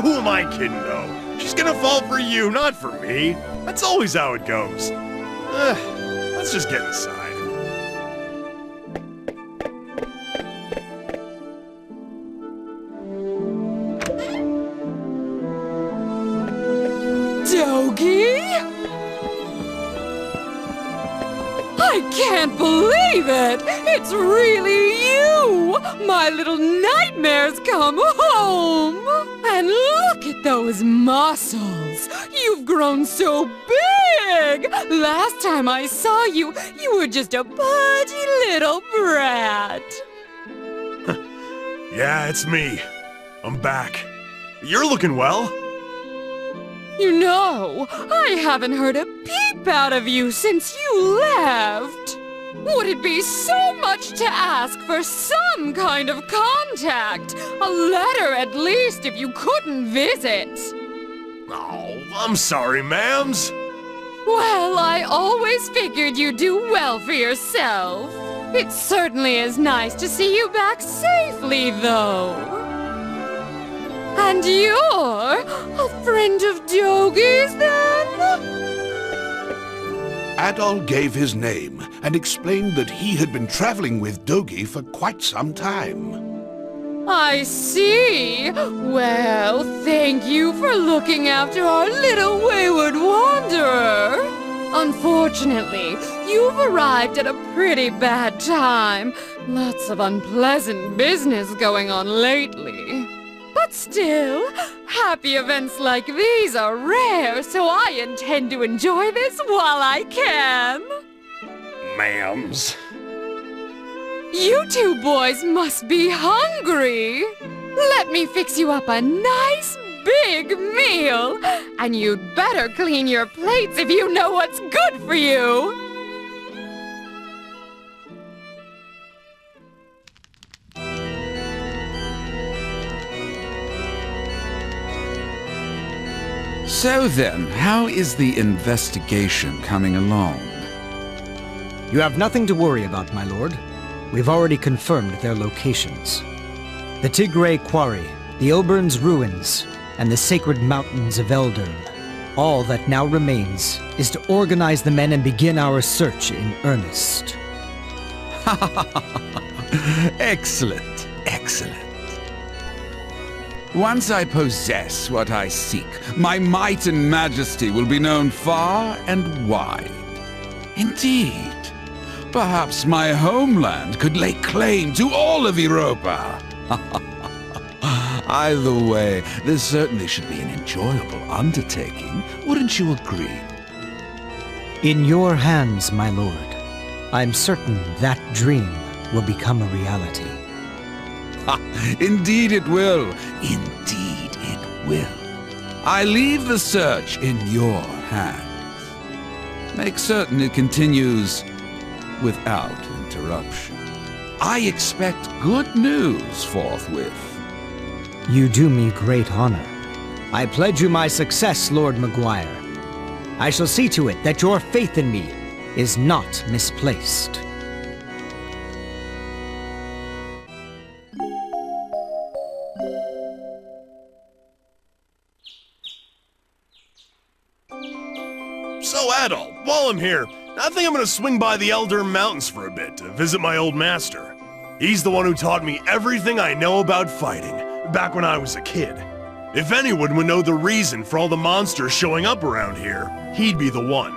Who am I kidding, though? She's gonna fall for you, not for me. That's always how it goes. Let's just get inside. Doggy? I can't believe it! It's really you! My little nightmare's come home! And look at those muscles! You've grown so big! Last time I saw you, you were just a pudgy little brat. Yeah, it's me. I'm back. You're looking well. You know, I haven't heard a peep out of you since you left. Would it be so much to ask for some kind of contact? A letter at least if you couldn't visit. Oh, I'm sorry, ma'ams. Well, I always figured you'd do well for yourself. It certainly is nice to see you back safely, though. And you're a friend of Doggy's, then? Adol gave his name and explained that he had been traveling with Dogi for quite some time. I see. Well, thank you for looking after our little wayward wanderer. Unfortunately, you've arrived at a pretty bad time. Lots of unpleasant business going on lately. But still, happy events like these are rare, so I intend to enjoy this while I can. Ma'ams. You two boys must be hungry. Let me fix you up a nice big meal. And you'd better clean your plates if you know what's good for you. So then, how is the investigation coming along? You have nothing to worry about, my lord. We've already confirmed their locations. The Tigray Quarry, the Obern's Ruins, and the Sacred Mountains of Eldern. All that now remains is to organize the men and begin our search in earnest. Excellent, excellent. Once I possess what I seek, my might and majesty will be known far and wide. Indeed, perhaps my homeland could lay claim to all of Europa. Either way, this certainly should be an enjoyable undertaking, wouldn't you agree? In your hands, my lord. I'm certain that dream will become a reality. Indeed it will. Indeed it will. I leave the search in your hands. Make certain it continues without interruption. I expect good news forthwith. You do me great honor. I pledge you my success, Lord Maguire. I shall see to it that your faith in me is not misplaced. So, Adol, while I'm here, I think I'm gonna swing by the Elder Mountains for a bit to visit my old master. He's the one who taught me everything I know about fighting, back when I was a kid. If anyone would know the reason for all the monsters showing up around here, he'd be the one.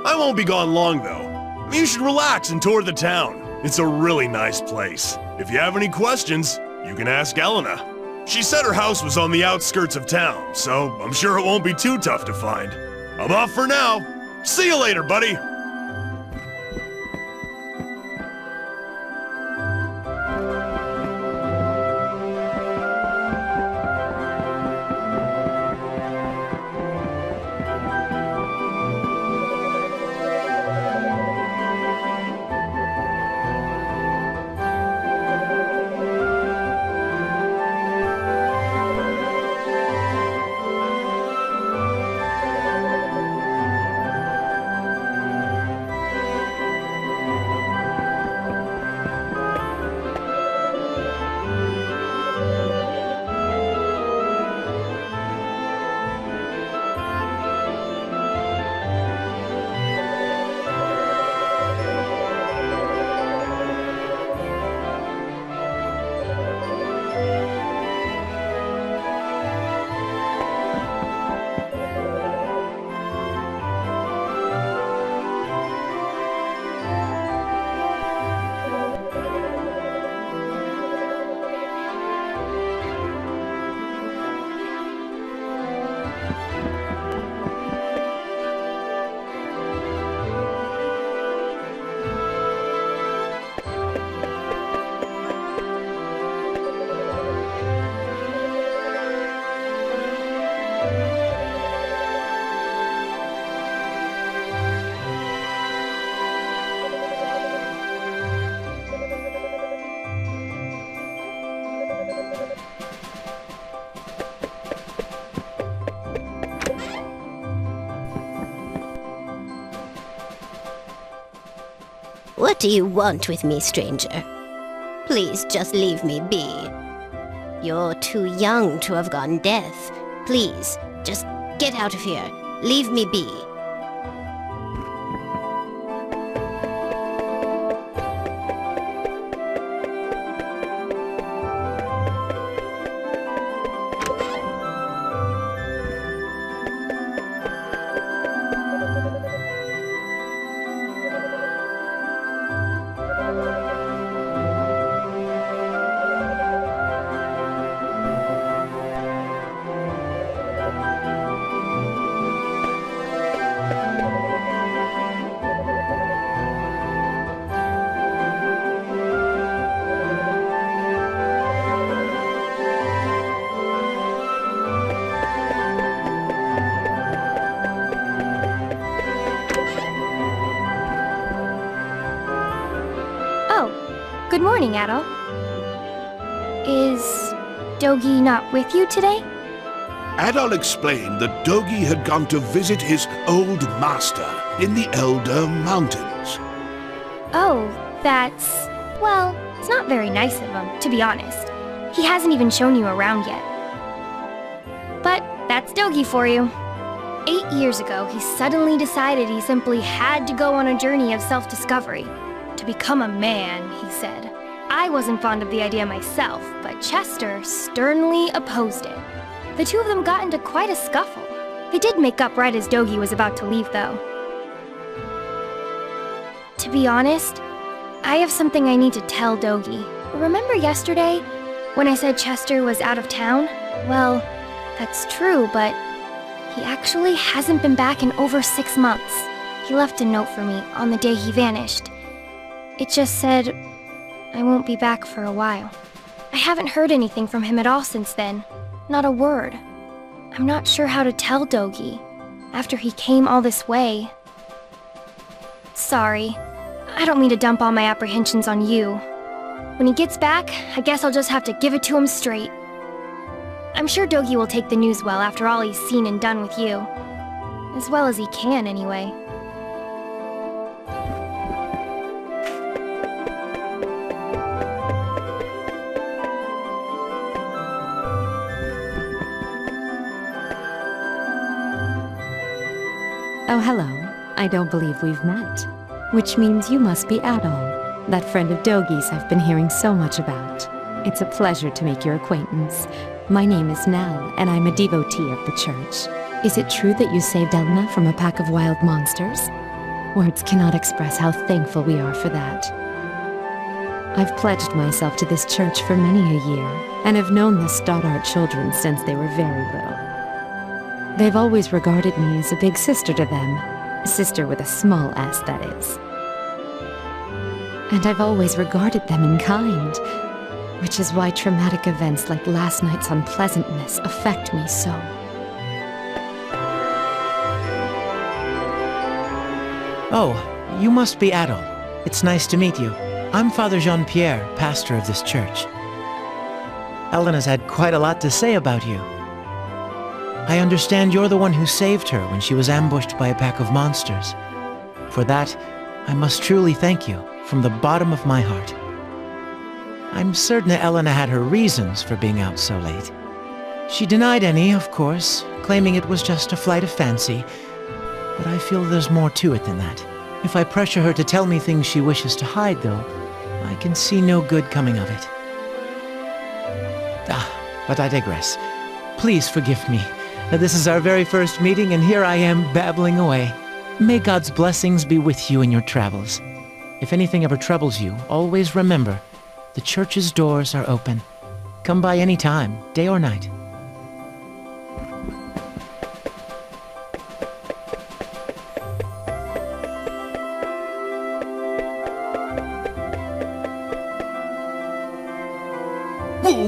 I won't be gone long, though. You should relax and tour the town. It's a really nice place. If you have any questions, you can ask Elena. She said her house was on the outskirts of town, so I'm sure it won't be too tough to find. I'm off for now. See you later, buddy. What do you want with me, stranger? Please just leave me be. You're too young to have gone deaf. Please, just get out of here. Leave me be. Good morning, Adol. Is Dogi not with you today? Adol explained that Dogi had gone to visit his old master in the Elder Mountains. Oh, that's... well, it's not very nice of him, to be honest. He hasn't even shown you around yet. But that's Dogi for you. 8 years ago, he suddenly decided he simply had to go on a journey of self-discovery. To become a man, he said. I wasn't fond of the idea myself, but Chester sternly opposed it. The two of them got into quite a scuffle. They did make up right as Dogi was about to leave, though. To be honest, I have something I need to tell Dogi. Remember yesterday, when I said Chester was out of town? Well, that's true, but he actually hasn't been back in over 6 months. He left a note for me on the day he vanished. It just said, I won't be back for a while. I haven't heard anything from him at all since then. Not a word. I'm not sure how to tell Dogi, after he came all this way. Sorry. I don't mean to dump all my apprehensions on you. When he gets back, I guess I'll just have to give it to him straight. I'm sure Dogi will take the news well after all he's seen and done with you. As well as he can, anyway. Oh, hello. I don't believe we've met. Which means you must be Adol, that friend of Dogi's I've been hearing so much about. It's a pleasure to make your acquaintance. My name is Nell, and I'm a devotee of the church. Is it true that you saved Elena from a pack of wild monsters? Words cannot express how thankful we are for that. I've pledged myself to this church for many a year, and have known the Stoddart children since they were very little. They've always regarded me as a big sister to them. A sister with a small s, that is. And I've always regarded them in kind, which is why traumatic events like last night's unpleasantness affect me so. Oh, you must be Adol. It's nice to meet you. I'm Father Jean-Pierre, pastor of this church. Elena's had quite a lot to say about you. I understand you're the one who saved her when she was ambushed by a pack of monsters. For that, I must truly thank you from the bottom of my heart. I'm certain that Elena had her reasons for being out so late. She denied any, of course, claiming it was just a flight of fancy, but I feel there's more to it than that. If I pressure her to tell me things she wishes to hide, though, I can see no good coming of it. But I digress. Please forgive me. This is our very first meeting, and here I am babbling away. May God's blessings be with you in your travels. If anything ever troubles you, always remember, the church's doors are open. Come by any time, day or night.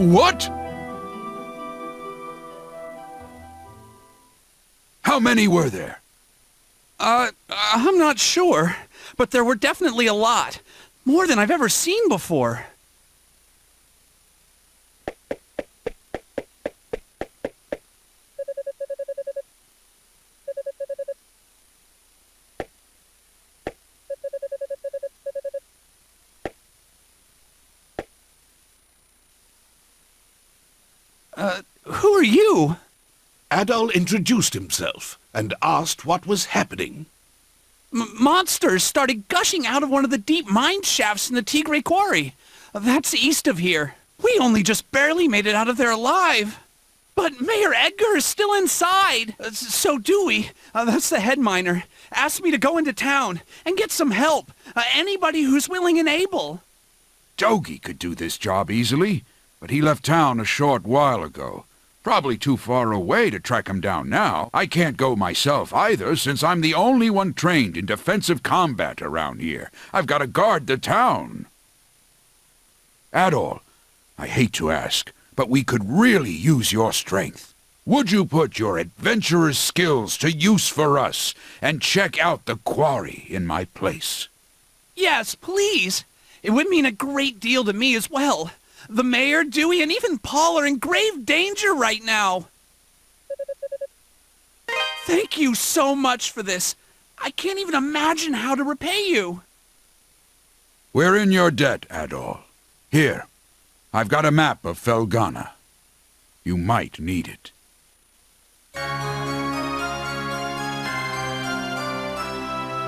What? How many were there? I'm not sure, but there were definitely a lot. More than I've ever seen before. Who are you? Adol introduced himself and asked what was happening. Monsters started gushing out of one of the deep mine shafts in the Tigray quarry. That's east of here. We only just barely made it out of there alive. But Mayor Edgar is still inside. So Dewey, that's the head miner, asked me to go into town and get some help. Anybody who's willing and able. Dogie could do this job easily, but he left town a short while ago. Probably too far away to track him down now. I can't go myself either, since I'm the only one trained in defensive combat around here. I've got to guard the town. Adol, I hate to ask, but we could really use your strength. Would you put your adventurer's skills to use for us and check out the quarry in my place? Yes, please. It would mean a great deal to me as well. The mayor, Dewey, and even Paul are in grave danger right now. Thank you so much for this. I can't even imagine how to repay you. We're in your debt, Adol. Here, I've got a map of Felghana. You might need it.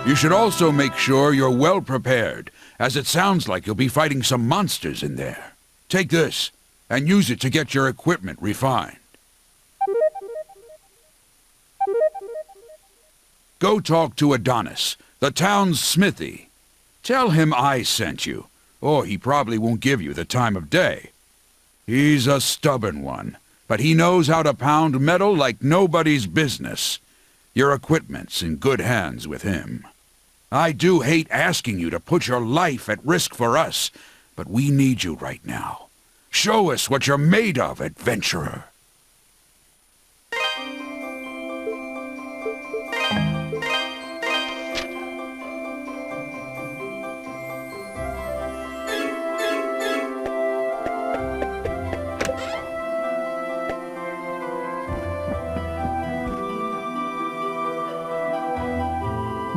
You should also make sure you're well prepared, as it sounds like you'll be fighting some monsters in there. Take this, and use it to get your equipment refined. Go talk to Adonis, the town's smithy. Tell him I sent you, or he probably won't give you the time of day. He's a stubborn one, but he knows how to pound metal like nobody's business. Your equipment's in good hands with him. I do hate asking you to put your life at risk for us, but we need you right now. Show us what you're made of, adventurer.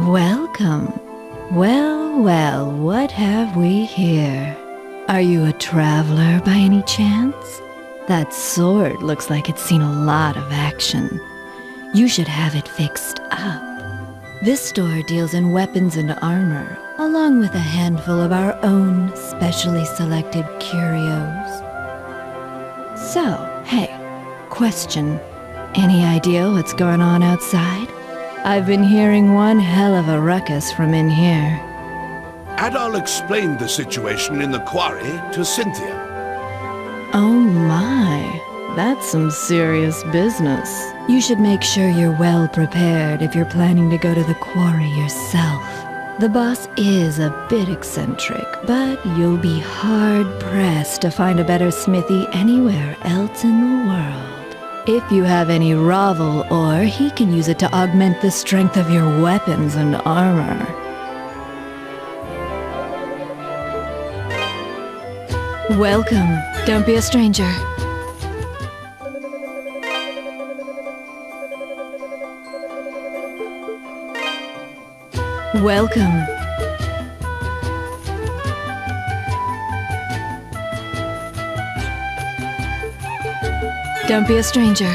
Welcome. Well, well, what have we here? Are you a traveler by any chance? That sword looks like it's seen a lot of action. You should have it fixed up. This store deals in weapons and armor, along with a handful of our own specially selected curios. So, hey, question. Any idea what's going on outside? I've been hearing one hell of a ruckus from in here. Adol explained the situation in the quarry to Cynthia. Oh my, that's some serious business. You should make sure you're well prepared if you're planning to go to the quarry yourself. The boss is a bit eccentric, but you'll be hard-pressed to find a better smithy anywhere else in the world. If you have any ravel ore, he can use it to augment the strength of your weapons and armor. Welcome. Don't be a stranger. Welcome. Don't be a stranger.